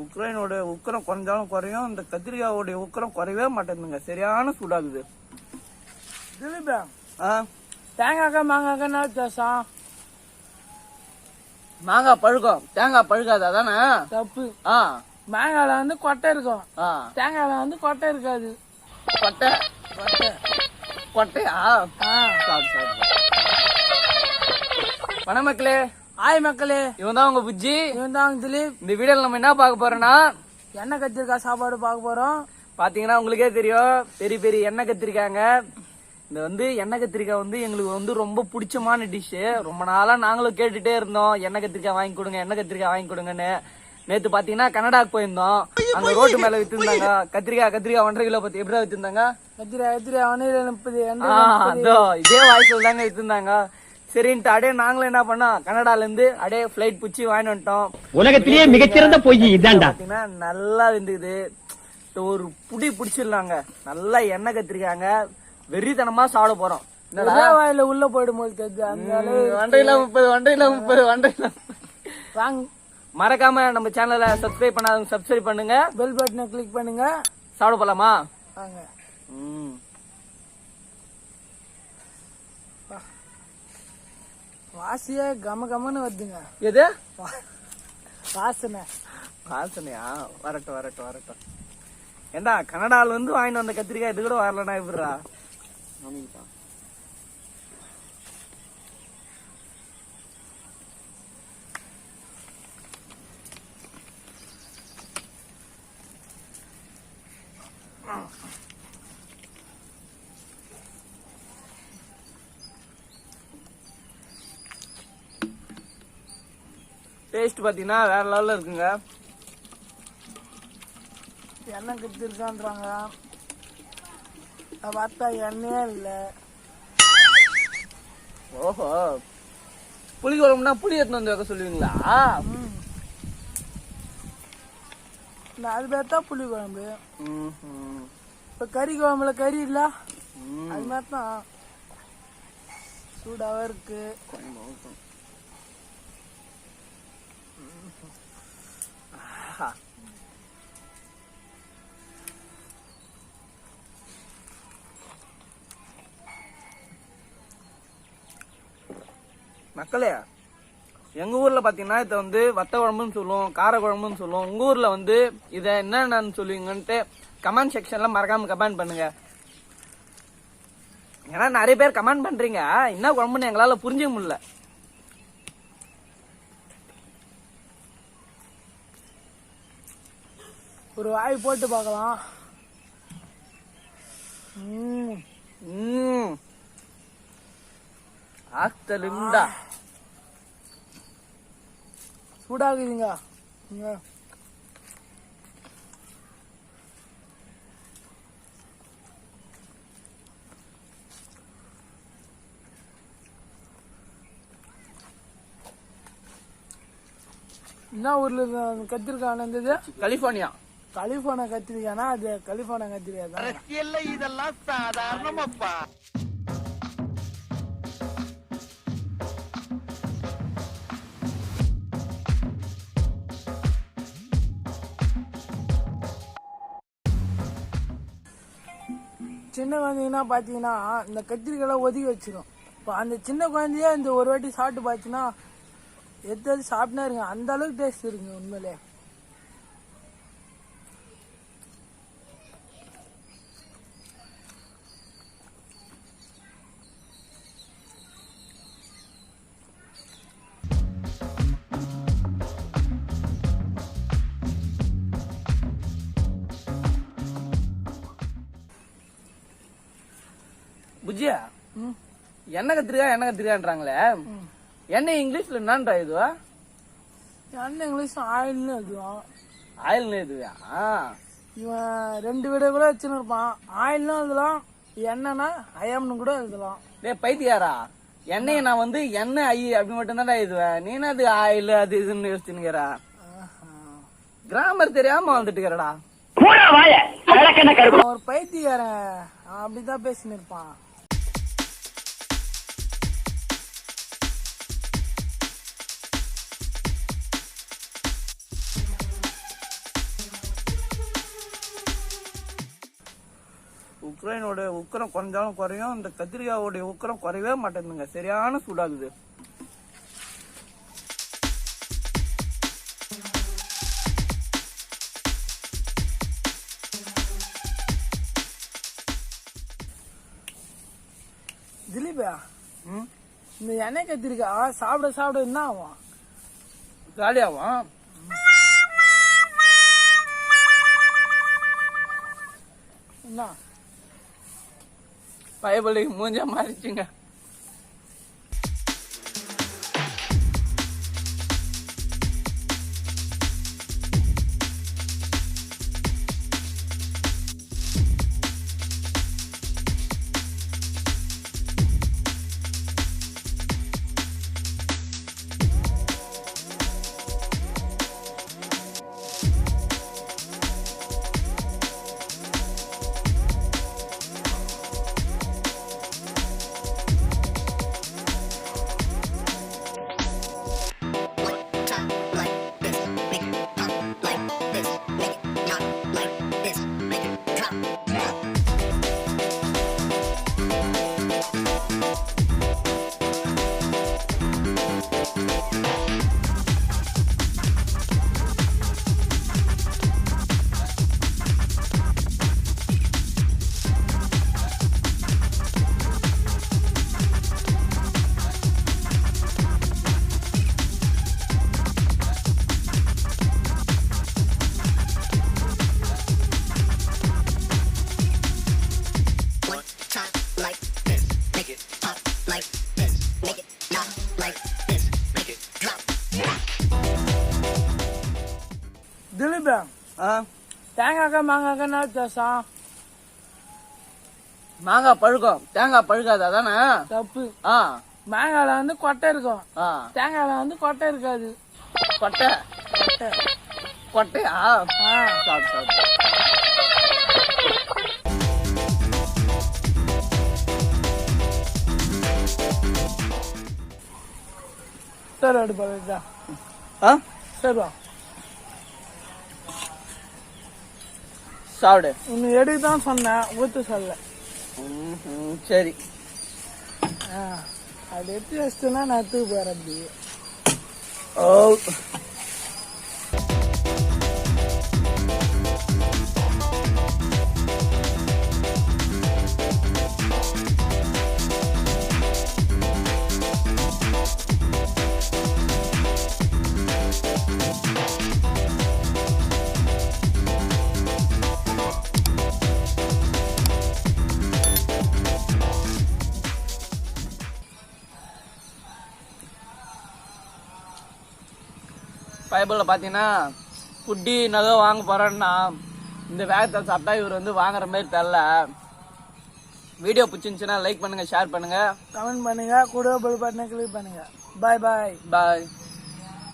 உக்ரைனோட உக்கரம் குறைஞ்சாலும் குறையும், இந்த கத்திரிக்காயோடைய உக்கரம் குறையவே மாட்டேங்குதுங்க. சரியான சூடாகுது. தேங்காய்க்கா மாங்காய்க்கா என்ன வித்தியாசம்? மாங்காய் பழுக்கும், தேங்காய் பழுக்காது, அதானே தப்பு. மாங்காயில வந்து கொட்டை இருக்கும், தேங்காயில வந்து கொட்டை இருக்காது. கொட்டை கொட்டை கொட்டையா? வணக்கம் மக்களே. ஆய் மக்களே, இவன் தான் உங்க புஜ்ஜி, இவன் தான் திலீப். இந்த வீடியோல நம்ம என்ன பார்க்க போறோம்னா எண்ணெய் கத்திரிக்காய் சாப்பாடு பார்க்க போறோம். பாத்தீங்கன்னா உங்களுக்கே தெரியும், பெரிய பெரிய எண்ணெய் கத்திரிக்காங்க. இந்த வந்து எண்ணெய் கத்திரிக்காய் வந்து எங்களுக்கு வந்து ரொம்ப பிடிச்சமான டிஷ். ரொம்ப நாளா நாங்களும் கேட்டுட்டே இருந்தோம், எண்ணெய் கத்திரிக்காய் வாங்கி கொடுங்க, எண்ணெய் கத்திரிக்காய் வாங்கி கொடுங்கன்னு. நேத்து பாத்தீங்கன்னா கனடாக்கு போயிருந்தோம், அங்க ரோட்டு மேல வித்துருந்தாங்க கத்திரிக்காய் 1.5 கிலோ பத்தி எப்படி வித்துருந்தாங்க? கத்திரிக்காய் 130. அதோ இதே வாய்ஸ்ல தாங்க வித்துருந்தாங்க. சரின்ட்டு அப்படியே நாங்களும் என்ன பண்ணோம், கனடால இருந்து அப்படியே பிளைட் பிடிச்சி வாங்கிட்டு வந்துட்டோம். உலகத்திலேயே மிகச்சிறந்த பொய் இதான்டா. பாத்தீங்கன்னா நல்லா இருந்தது, ஒரு புடி பிடிச்சிடலாங்க. நல்லா எண்ணெய் கத்திரிக்காங்க, வெறித்தனமா சாப்பிட போறோம். வாயில உள்ள போயிடும் போது வண்டையில 30 வாங்க. மறக்காம நம்ம சேனலை சப்ஸ்கிரைப் பண்ணாதவங்க சப்ஸ்கிரைப் பண்ணுங்க, பெல் பட்டனை கிளிக் பண்ணுங்க. சாப்பிட போலாமா? வாங்க. வாசியா கமன்னு வருதுங்க. எது வாசனை? வாசனையா? வரட்டும். ஏண்டா கனடால வந்து வாங்கிட்டு வந்த கத்திரிக்காய் இது கூட வரலன்னா எப்படிரா? டேஸ்ட் பாத்தீங்கன்னா வேற லெவல்ல இருக்குங்க. எண்ணெய் கத்திருக்கான்றாங்க, பார்த்தா எண்ணெயே இல்ல. ஓஹோ, புளி குழம்புனா புளி எடுத்து வந்து வைக்க சொல்லுவீங்களா? அது பேர் தான் புளி குழம்பு. இப்ப கறி குழம்புல கறி இல்ல, அது மாதிரிதான் சூடாவா இருக்கு. மக்களே, எங்க ஊர்ல பாத்தீங்கன்னா இத வந்து வத்த குழம்புன்னு சொல்லுவோம், கார குழம்புன்னு சொல்லுவோம். உங்க ஊர்ல வந்து இத என்னன்னு சொல்லுவீங்கன்ட்டு கமெண்ட் செக்ஷன்ல மறக்காம கமெண்ட் பண்ணுங்க. ஏன்னா நிறைய பேர் கமெண்ட் பண்றீங்க, என்ன குழம்புன்னு எங்களால புரிஞ்சுக்க முடியல. ஒரு வாய் போட்டு பார்க்கலாம். ஆத்தலுண்டா சூடாகுதுங்க. என்ன ஊர்ல கத்திரிக்காய் இருந்தது? கலிபோர்னியா. கலிபோர்னியா கத்திரிக்காய்னா அது கலிபோர்னியா கத்திரிக்காய் தான். அரசியல்ல இதெல்லாம் சாதாரணமாப்பா. சின்ன குழந்தைங்கன்னா பாத்தீங்கன்னா இந்த கத்திரிக்காய் ஒதுக்கி வச்சிடும். இப்போ அந்த சின்ன குழந்தைய இந்த ஒரு வாட்டி சாப்பிட்டு பாத்தீங்கன்னா எதாவது சாப்பிட்டா இருங்க, அந்த அளவுக்கு டேஸ்ட் இருக்குங்க உண்மையிலே. புஜ்ஜியா, எண்ணெய் கத்திரிக்கான்றாங்களே, எண்ணெய் இங்கிலீஷ்ல என்னன்றா இதுவா? எண்ணெய் இங்கிலீஷ் ஆயில்னு எழுதுவான். ஆயில்னு இதுவா? இவன் 2 விட கூட வச்சுன்னு இருப்பான். ஆயில்னு எழுதலாம், எண்ணெய்னா அயம்னு கூட எழுதலாம். டே பைத்தியாரா, எண்ணெய் நான் வந்து எண்ணெய் ஐ அப்படி மட்டும் தான்டா இதுவேன், நீனா அது ஆயில் அது இதுன்னு யோசிச்சுன்னுக்கிறா. கிராமர் தெரியாம வந்துட்டுக்கிறடா. ஒரு பைத்தியாரன் அப்படிதான் பேசின்னு இருப்பான். உக்ரைனோட உக்கரம் குறைஞ்சாலும் குறையும், இந்த கத்திரிக்காயோடைய உக்கரம் குறையவே மாட்டேங்குதுங்க. சரியான சூடாகுது. திலீபா, இந்த எண்ணெய் கத்திரிக்காய் சாப்பிட சாப்பிட என்ன ஆகும்? காலியாகும். என்ன பயபலி மூஞ்ச மாறிச்சுங்க. திலீபா, தேங்காய்க்கா மாங்காய்க்கா என்ன வித்தியாசம்? மாங்காய் பழுக்கும், தேங்காய் பழுக்காது, அதானே? தப்பு. மாங்காயில வந்து கொட்டை இருக்கும், தேங்காயில வந்து கொட்டை இருக்காது. கொட்டை கொட்டை கொட்டையா? சாப்பிடு சாப்பிடு. சரி அடுப்பா. சரிப்பா, சாப்பிடு. இன்னும் எடுக்க தான் சொன்னேன், ஊத்து சொல்ல. சரி, அது எடுத்து வச்சுன்னா நான் தூக்கு போறேன். அப்படி பைபிளில் பார்த்தீங்கன்னா குட்டி நகை வாங்க போகிறேன்னா இந்த வேகத்தை சாப்பிட்டா இவர் வந்து வாங்குற மாதிரி தெரில. வீடியோ பிடிச்சிருந்துச்சுன்னா லைக் பண்ணுங்கள், ஷேர் பண்ணுங்கள், கமெண்ட் பண்ணுங்கள், கூட பெல் பட்டனை கிளிக் பண்ணுங்கள். பாய் பாய் பாய்.